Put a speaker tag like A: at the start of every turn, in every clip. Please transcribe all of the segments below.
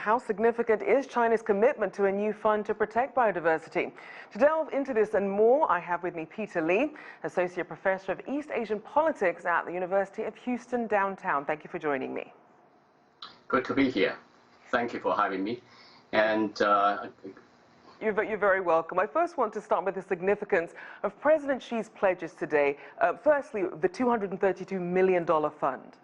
A: how significant is China's commitment to a new fund to protect biodiversity? To delve into this and more, I have with me Peter Lee, Associate Professor of East Asian Politics at the University of Houston downtown. Thank you for joining me.
B: Good to be here. Thank you for having me. And
A: You're very welcome. I first want to start with the significance of President Xi's pledges today. Firstly, the $232 million fund.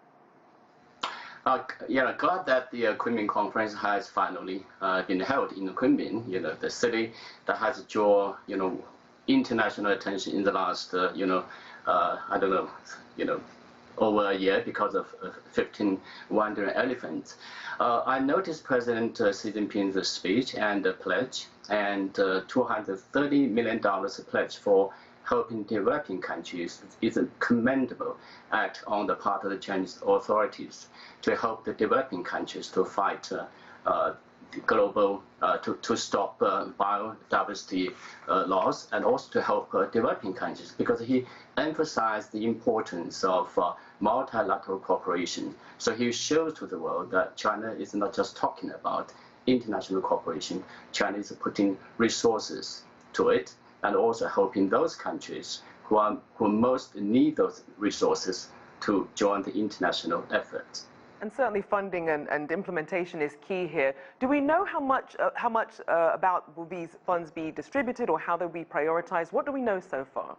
B: Glad that the Kunming conference has finally been held in Kunming, the city that has drawn, international attention in the last, over a year because of 15 wandering elephants. I noticed President Xi Jinping's speech and the pledge, and $230 million pledge for helping developing countries is a commendable act on the part of the Chinese authorities to help the developing countries to fight global, to stop biodiversity loss, and also to help developing countries, because he emphasized the importance of multilateral cooperation. So he shows to the world that China is not just talking about international cooperation. China is putting resources to it and also helping those countries who most need those resources to join the international effort.
A: And certainly funding and implementation is key here. Do we know how much about will these funds be distributed or how they'll be prioritized? What do we know so far?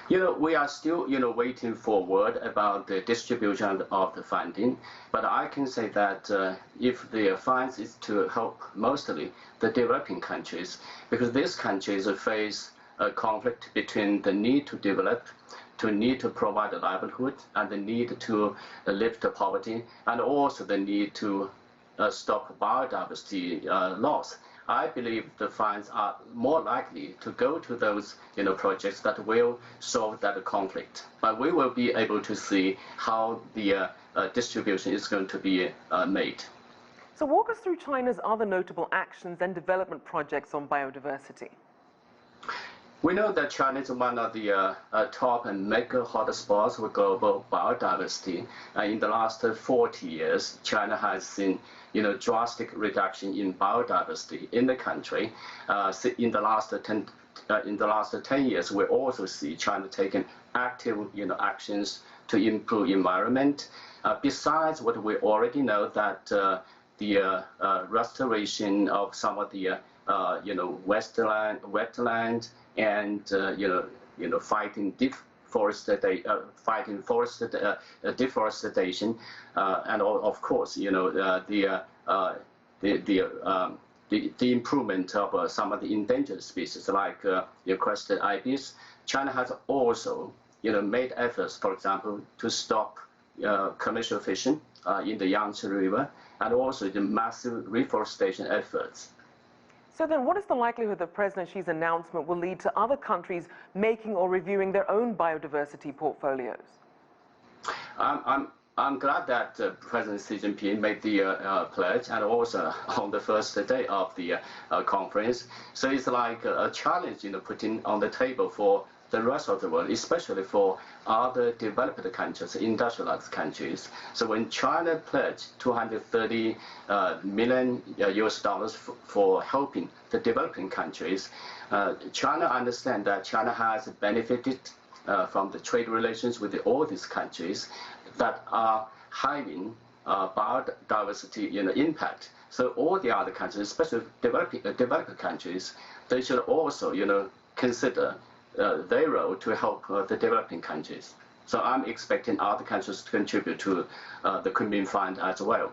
B: We are still, waiting for word about the distribution of the funding. But I can say that if the funds is to help mostly the developing countries, because these countries face a conflict between the need to develop, to need to provide a livelihood, and the need to lift poverty, and also the need to stop biodiversity loss. I believe the funds are more likely to go to those projects that will solve that conflict. But we will be able to see how the distribution is going to be made.
A: So walk us through China's other notable actions and development projects on biodiversity.
B: We know that China is one of the top and mega hotspots for global biodiversity. In the last 40 years, China has seen drastic reduction in biodiversity in the country. In the last 10 years, we also see China taking active actions to improve environment. Besides what we already know, that the restoration of some of the wetland, and fighting deforestation, and of course the improvement of some of the endangered species like crested ibis. China has also made efforts, for example, to stop commercial fishing in the Yangtze River, and also the massive reforestation efforts.
A: So then what is the likelihood that President Xi's announcement will lead to other countries making or reviewing their own biodiversity portfolios?
B: I'm glad that President Xi Jinping made the pledge, and also on the first day of the conference. So it's like a challenge, putting on the table for the rest of the world, especially for other developed countries, industrialized countries. So when China pledged $230 million for helping the developing countries, China understands that China has benefited from the trade relations with all these countries that are having biodiversity impact. So all the other countries, especially developing countries, they should also consider their role to help the developing countries. So I'm expecting other countries to contribute to the Kunming Fund as well.